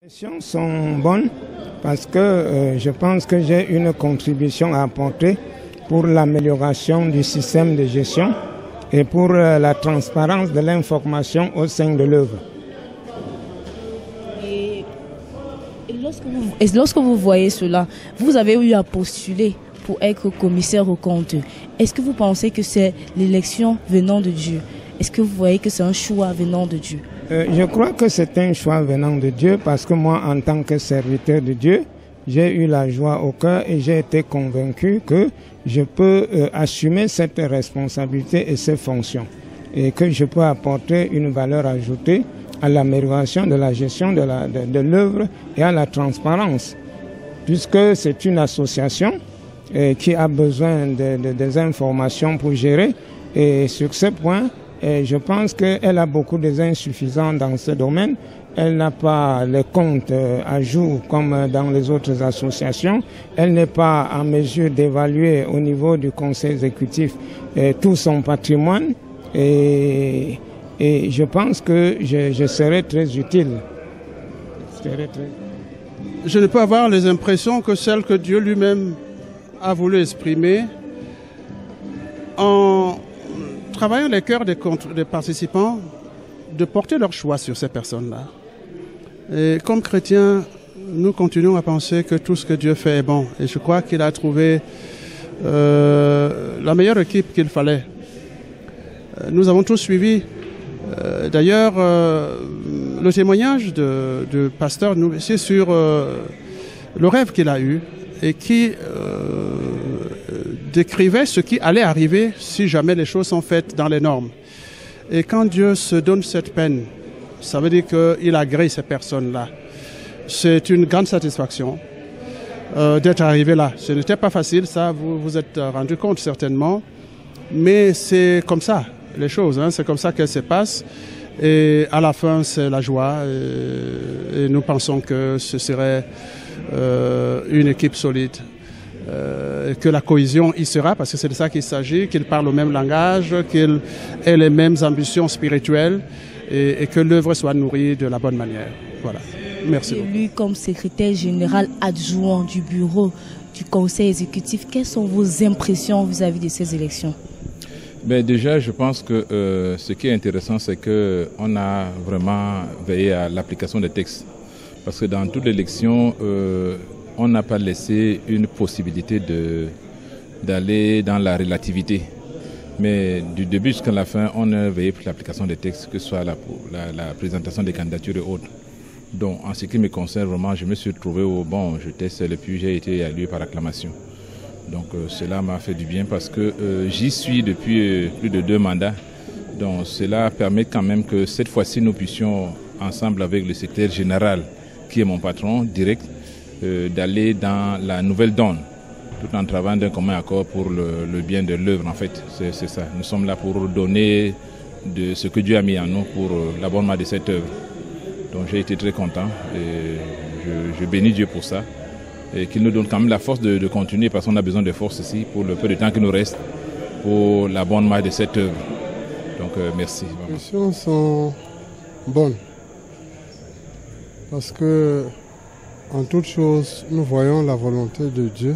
Les questions sont bonnes parce que je pense que j'ai une contribution à apporter pour l'amélioration du système de gestion et pour la transparence de l'information au sein de l'œuvre. Et lorsque vous voyez cela, vous avez eu à postuler pour être commissaire aux comptes. Est-ce que vous pensez que c'est l'élection venant de Dieu? Est-ce que vous voyez que c'est un choix venant de Dieu? Je crois que c'est un choix venant de Dieu parce que moi, en tant que serviteur de Dieu, j'ai eu la joie au cœur et j'ai été convaincu que je peux assumer cette responsabilité et ces fonctions et que je peux apporter une valeur ajoutée à l'amélioration de la gestion de l'œuvre et à la transparence, puisque c'est une association qui a besoin des informations pour gérer. Et sur ce point, je pense qu'elle a beaucoup d'insuffisants dans ce domaine. Elle n'a pas les comptes à jour comme dans les autres associations. Elle n'est pas en mesure d'évaluer au niveau du conseil exécutif tout son patrimoine. Et je pense que je serai très utile. Je ne peux avoir les impressions que celles que Dieu lui-même a voulu exprimer en travaillant les cœurs des participants, de porter leur choix sur ces personnes-là. Et comme chrétiens, nous continuons à penser que tout ce que Dieu fait est bon. Et je crois qu'il a trouvé la meilleure équipe qu'il fallait. Nous avons tous suivi. D'ailleurs, le témoignage du pasteur, c'est sur le rêve qu'il a eu et qui décrivait ce qui allait arriver si jamais les choses sont faites dans les normes. Et quand Dieu se donne cette peine, ça veut dire qu'il agrée ces personnes-là. C'est une grande satisfaction d'être arrivé là. Ce n'était pas facile, ça, vous vous êtes rendu compte certainement, mais c'est comme ça, les choses, hein, c'est comme ça qu'elles se passent. Et à la fin, c'est la joie. Et nous pensons que ce serait une équipe solide. Que la cohésion y sera, parce que c'est de ça qu'il s'agit, qu'ils parlent le même langage, qu'ils aient les mêmes ambitions spirituelles et que l'œuvre soit nourrie de la bonne manière. Voilà. Merci beaucoup. Élu comme secrétaire général adjoint du bureau du conseil exécutif, quelles sont vos impressions vis-à-vis de ces élections? Ben déjà, je pense que ce qui est intéressant, c'est qu'on a vraiment veillé à l'application des textes. Parce que dans toute l'élection, on n'a pas laissé une possibilité d'aller dans la relativité. Mais du début jusqu'à la fin, on a veillé pour l'application des textes, que ce soit la présentation des candidatures et autres. Donc, en ce qui me concerne, vraiment, je me suis trouvé au bon, je teste et puis j'ai été élu par acclamation. Donc, cela m'a fait du bien parce que j'y suis depuis plus de 2 mandats. Donc, cela permet quand même que cette fois-ci, nous puissions, ensemble avec le secrétaire général, qui est mon patron direct, d'aller dans la nouvelle donne, tout en travaillant d'un commun accord pour le bien de l'œuvre, en fait. C'est ça. Nous sommes là pour donner de ce que Dieu a mis en nous pour l'abondement de cette œuvre. Donc j'ai été très content et je bénis Dieu pour ça. Et qu'il nous donne quand même la force de continuer, parce qu'on a besoin de force ici pour le peu de temps qui nous reste pour l'abondement de cette œuvre. Donc merci. Les questions sont bonnes parce que en toute chose, nous voyons la volonté de Dieu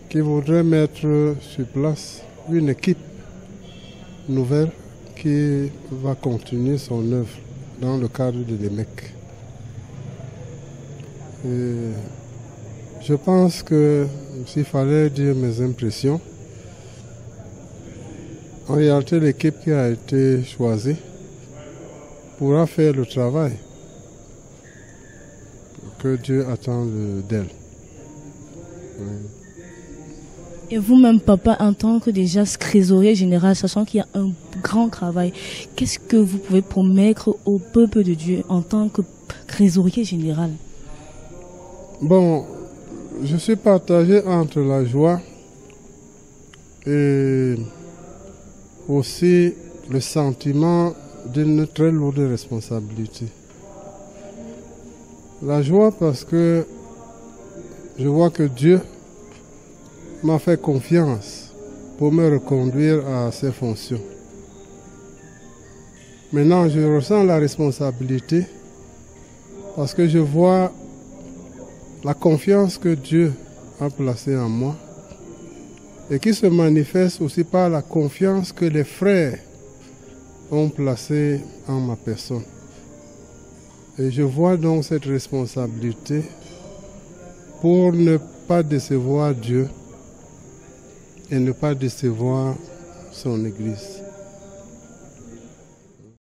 qui voudrait mettre sur place une équipe nouvelle qui va continuer son œuvre dans le cadre de l'EMEC. Je pense que s'il fallait dire mes impressions, en réalité l'équipe qui a été choisie pourra faire le travail que Dieu attend d'elle. Oui. Et vous-même, papa, en tant que déjà trésorier général, sachant qu'il y a un grand travail, qu'est-ce que vous pouvez promettre au peuple de Dieu en tant que trésorier général? Bon, je suis partagé entre la joie et aussi le sentiment d'une très lourde responsabilité. La joie parce que je vois que Dieu m'a fait confiance pour me reconduire à ces fonctions. Maintenant, je ressens la responsabilité Parce que je vois la confiance que Dieu a placée en moi et qui se manifeste aussi par la confiance que les frères ont placée en ma personne. Et je vois donc cette responsabilité pour ne pas décevoir Dieu et ne pas décevoir son Église.